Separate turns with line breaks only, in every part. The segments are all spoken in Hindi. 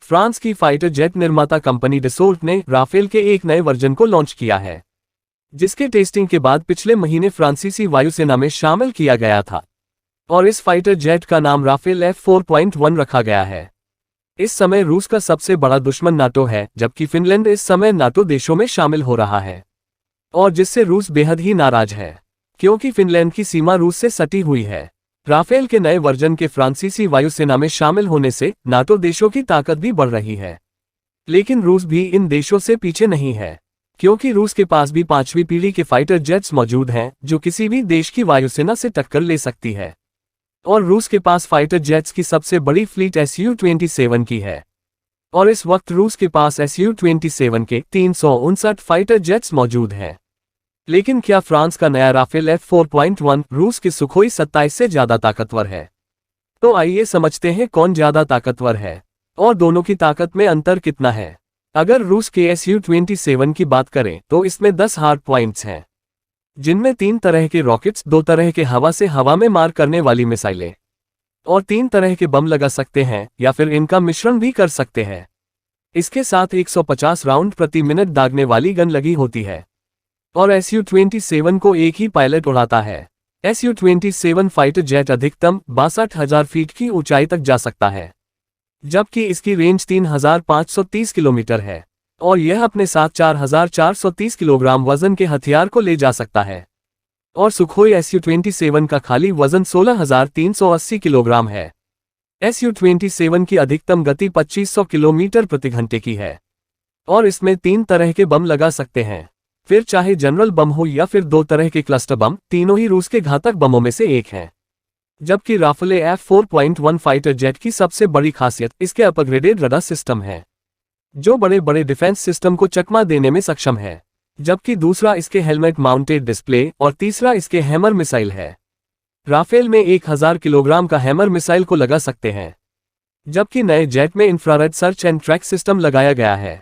फ्रांस की फाइटर जेट निर्माता कंपनी डसोल्ट ने राफेल के एक नए वर्जन को लॉन्च किया है, जिसके टेस्टिंग के बाद पिछले महीने फ्रांसीसी वायुसेना में शामिल किया गया था और इस फाइटर जेट का नाम राफेल F4.1 रखा गया है। इस समय रूस का सबसे बड़ा दुश्मन नाटो है, जबकि फिनलैंड इस समय नाटो देशों में शामिल हो रहा है और जिससे रूस बेहद ही नाराज है, क्योंकि फिनलैंड की सीमा रूस से सटी हुई है। राफेल के नए वर्जन के फ्रांसीसी वायुसेना में शामिल होने से नाटो देशों की ताकत भी बढ़ रही है, लेकिन रूस भी इन देशों से पीछे नहीं है, क्योंकि रूस के पास भी 5वीं पीढ़ी के फाइटर जेट्स मौजूद हैं जो किसी भी देश की वायुसेना से टक्कर ले सकती है। और रूस के पास फाइटर जेट्स की सबसे बड़ी फ्लीट Su-27 की है और इस वक्त रूस के पास Su-27 के 359 फाइटर जेट्स मौजूद हैं। लेकिन क्या फ्रांस का नया राफेल F4.1 रूस के सुखोई 27 से ज्यादा ताकतवर है? तो आइए समझते हैं कौन ज्यादा ताकतवर है और दोनों की ताकत में अंतर कितना है। अगर रूस के Su-27 की बात करें तो इसमें 10 हार्ड पॉइंट्स हैं, जिनमें 3 तरह के रॉकेट्स, 2 तरह के हवा से हवा में मार करने वाली मिसाइलें और 3 तरह के बम लगा सकते हैं या फिर इनका मिश्रण भी कर सकते हैं। इसके साथ 150 राउंड प्रति मिनट दागने वाली गन लगी होती है और Su-27 को एक ही पायलट उड़ाता है। Su-27 फाइटर जेट अधिकतम 62,000 फीट की ऊंचाई तक जा सकता है, जबकि इसकी रेंज 3,530 किलोमीटर है और यह अपने साथ 4,430 किलोग्राम वजन के हथियार को ले जा सकता है। और सुखोई Su-27 का खाली वजन 16,380 किलोग्राम है। Su-27 की अधिकतम गति 2500 किलोमीटर प्रति घंटे की है और इसमें 3 तरह के बम लगा सकते हैं, फिर चाहे जनरल बम हो या फिर 2 तरह के क्लस्टर बम, तीनों ही रूस के घातक बमों में से एक हैं। जबकि राफेल F4.1 फाइटर जेट की सबसे बड़ी खासियत इसके अपग्रेडेड रडार सिस्टम है, जो बड़े बड़े डिफेंस सिस्टम को चकमा देने में सक्षम है, जबकि दूसरा इसके हेलमेट माउंटेड डिस्प्ले और तीसरा इसके हैमर मिसाइल है। राफेल में 1000 किलोग्राम का हैमर मिसाइल को लगा सकते हैं, जबकि नए जेट में infrared search and track system लगाया गया है,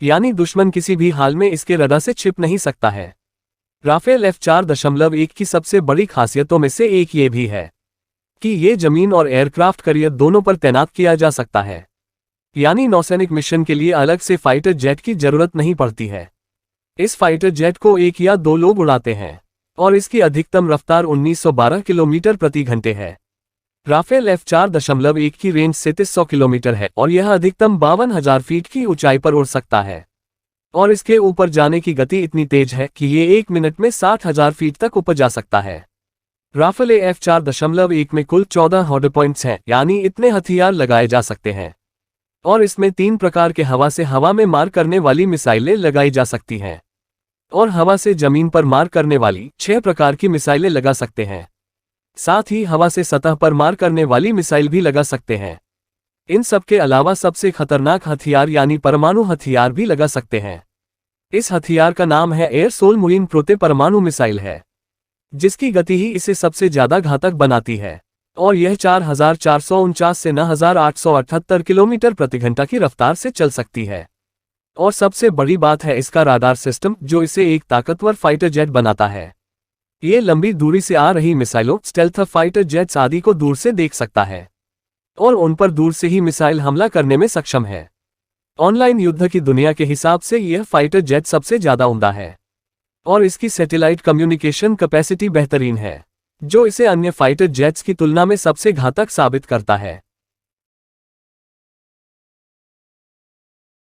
यानी दुश्मन किसी भी हाल में इसके रडार से छिप नहीं सकता है। राफेल F4.1 की सबसे बड़ी खासियतों में से एक ये भी है कि ये जमीन और एयरक्राफ्ट कैरियर दोनों पर तैनात किया जा सकता है, यानी नौसैनिक मिशन के लिए अलग से फाइटर जेट की जरूरत नहीं पड़ती है। इस फाइटर जेट को 1 या 2 लोग उड़ाते हैं और इसकी अधिकतम रफ्तार 1912 किलोमीटर प्रति घंटे है। राफेल F4.1 की रेंज 3700 किलोमीटर है और यह अधिकतम 52,000 फीट की ऊंचाई पर उड़ सकता है और इसके ऊपर जाने की गति इतनी तेज है कि ये 1 मिनट में 60,000 फीट तक ऊपर जा सकता है। राफेल F4.1 में कुल 14 हॉट पॉइंट्स हैं, यानी इतने हथियार लगाए जा सकते हैं और इसमें 3 प्रकार के हवा से हवा में मार करने वाली मिसाइलें लगाई जा सकती हैं और हवा से जमीन पर मार करने वाली 6 प्रकार की मिसाइलें लगा सकते हैं। साथ ही हवा से सतह पर मार करने वाली मिसाइल भी लगा सकते हैं। इन सब के अलावा सबसे खतरनाक हथियार यानी परमाणु हथियार भी लगा सकते हैं। इस हथियार का नाम है एयर सोल मुइन प्रोते परमाणु मिसाइल है, जिसकी गति ही इसे सबसे ज्यादा घातक बनाती है और यह 4,449 से 9,878 किलोमीटर प्रति घंटा की रफ्तार से चल सकती है। और सबसे बड़ी बात है इसका राडार सिस्टम, जो इसे एक ताकतवर फाइटर जेट बनाता है। ये लंबी दूरी से आ रही मिसाइलों, स्टेल्थ फाइटर जेट्स आदि को दूर से देख सकता है और उन पर दूर से ही मिसाइल हमला करने में सक्षम है। ऑनलाइन युद्ध की दुनिया के हिसाब से यह फाइटर जेट सबसे ज्यादा उम्दा है और इसकी सैटेलाइट कम्युनिकेशन कैपेसिटी बेहतरीन है, जो इसे अन्य फाइटर जेट्स की तुलना में सबसे घातक साबित करता है।